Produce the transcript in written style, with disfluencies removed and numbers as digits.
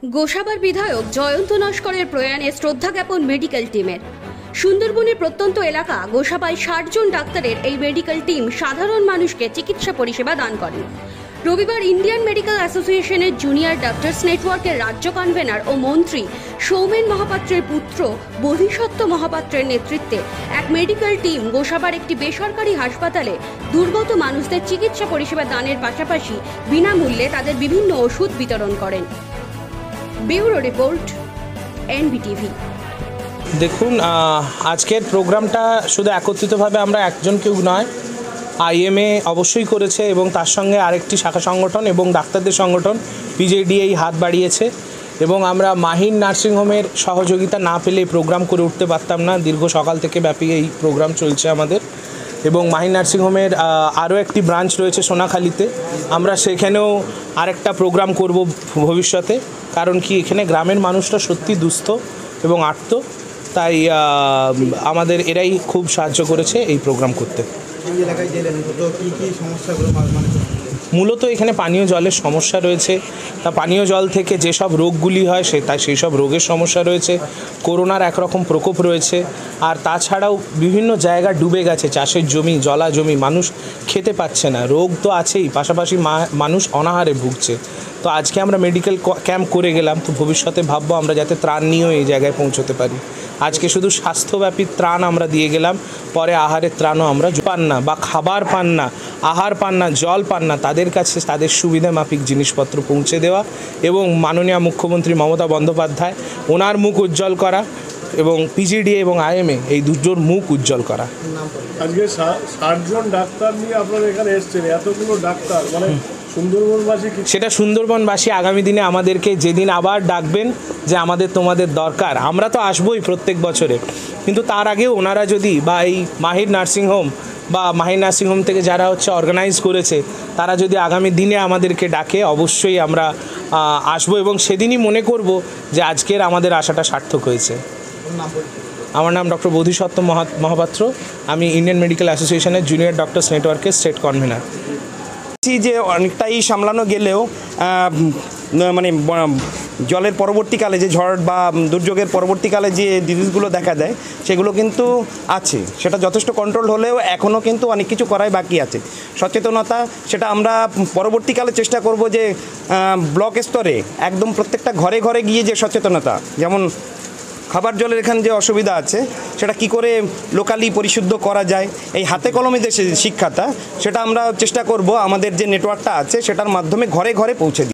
গোসাবার বিধায়ক জয়ন্ত নস্করের প্রয়াণে শ্রদ্ধা জ্ঞাপন মেডিকেল টিমের। সুন্দরবনের প্রত্যন্ত এলাকা গোসাবায় ৬০ জন ডাক্তারের এই মেডিকেল টিম সাধারণ মানুষকে চিকিৎসা পরিষেবা দান করেন। রবিবার ইন্ডিয়ান মেডিকেল অ্যাসোসিয়েশনের জুনিয়র ডাক্তার্স নেটওয়ার্কের রাজ্য কনভেনার ও মন্ত্রী সৌমেন মহাপাত্রের পুত্র বোধিসত্ত্ব মহাপাত্রের নেতৃত্বে এক মেডিকেল টিম গোসাবার একটি বেসরকারি হাসপাতালে দুর্গত মানুষদের চিকিৎসা পরিষেবা দানের পাশাপাশি বিনামূল্যে তাদের বিভিন্ন ওষুধ বিতরণ করেন। Bureau report, NBTV. দেখুন, আজকের প্রোগ্রামটা শুধু একত্রিতভাবে আমরা একজন কেউ নয়, আইএমএ অবশ্যই করেছে এবং তার সঙ্গে আরেকটি শাখা সংগঠন এবং ডাক্তারদের সংগঠন পিজেডিএ হাত বাড়িয়েছে এবং আমরা মাহির নার্সিংহোমের সহযোগিতা না পেলে এই প্রোগ্রাম করে উঠতে পারতাম না। দীর্ঘ সকাল থেকে ব্যাপী এই প্রোগ্রাম চলছে আমাদের এবং মাহির নার্সিংহোমের আরও একটি ব্রাঞ্চ রয়েছে সোনাখালীতে। আমরা সেখানেও আরেকটা প্রোগ্রাম করব ভবিষ্যতে, কারণ কি এখানে গ্রামের মানুষরা সত্যি দুস্থ এবং আর্ত, তাই আমাদের এরাই খুব সাহায্য করেছে এই প্রোগ্রাম করতে। মূলত এখানে পানীয় জলের সমস্যা রয়েছে, তা পানীয় জল থেকে যেসব রোগগুলি হয় সেই সব রোগের সমস্যা রয়েছে। করোনার একরকম প্রকোপ রয়েছে, আর তাছাড়াও বিভিন্ন জায়গা ডুবে গেছে, চাষের জমি, জলা জমি, মানুষ খেতে পাচ্ছে না, রোগ তো আছেই, পাশাপাশি মানুষ অনাহারে ভুগছে। তো আজকে আমরা মেডিকেল ক্যাম্প করে গেলাম, তো ভবিষ্যতে ভাববো আমরা যাতে ত্রাণ নিয়েও এই জায়গায় পৌঁছতে পারি। আজকে শুধু স্বাস্থ্যব্যাপী ত্রাণ আমরা দিয়ে গেলাম, পরে আহারের ত্রাণও আমরা পান না বা খাবার পান না, আহার পান না, জল পান না, তাদের কাছে তাদের সুবিধা মাফিক জিনিসপত্র পৌঁছে দেওয়া এবং মাননীয় মুখ্যমন্ত্রী মমতা বন্দ্যোপাধ্যায় ওনার মুখ উজ্জ্বল করা এবং পিজিডিএ এবং আইএমএ এই দুটোর মুখ উজ্জ্বল করা। আজকে ৬০ জন ডাক্তার নিয়ে আপনারা এখানে এসেছেন, এতগুলো ডাক্তার, মানে সুন্দরবনবাসী, সেটা সুন্দরবনবাসী আগামী দিনে আমাদেরকে যেদিন আবার ডাকবেন যে তোমাদের দরকার, আমরা তো আসবোই প্রত্যেক বছরে, কিন্তু তার আগেও ওনারা যদি বা এই মাহির নার্সিংহোম বা মাহির নার্সিংহোম থেকে যারা অর্গানাইজ করেছে তারা যদি আগামী দিনে আমাদেরকে ডাকে, অবশ্যই আমরা আসবো এবং সেদিনই মনে করব যে আজকের আমাদের আশাটা সার্থক হয়েছে। আমার নাম ডক্টর বোধিসত্ত্ব মহাপাত্র, আমি ইন্ডিয়ান মেডিকেল অ্যাসোসিয়েশনের জুনিয়র ডক্টরস নেটওয়ার্কের স্টেট কনভেনার। যে অনেকটাই সামলানো গেলেও মানে জলের পরবর্তীকালে যে ঝড় বা দুর্যোগের পরবর্তীকালে যে ডিজিজগুলো দেখা দেয় সেগুলো কিন্তু আছে, সেটা যথেষ্ট কন্ট্রোল হলেও এখনও কিন্তু অনেক কিছু করাই বাকি আছে। সচেতনতা সেটা আমরা পরবর্তীকালে চেষ্টা করব যে ব্লক স্তরে একদম প্রত্যেকটা ঘরে ঘরে গিয়ে যে সচেতনতা, যেমন খাবার জলের এখানে যে অসুবিধা আছে সেটা কি করে লোকালি পরিশুদ্ধ করা যায়, এই হাতে কলমে যে শিক্ষাটা সেটা আমরা চেষ্টা করব আমাদের যে নেটওয়ার্কটা আছে সেটার মাধ্যমে ঘরে ঘরে পৌঁছে দিই।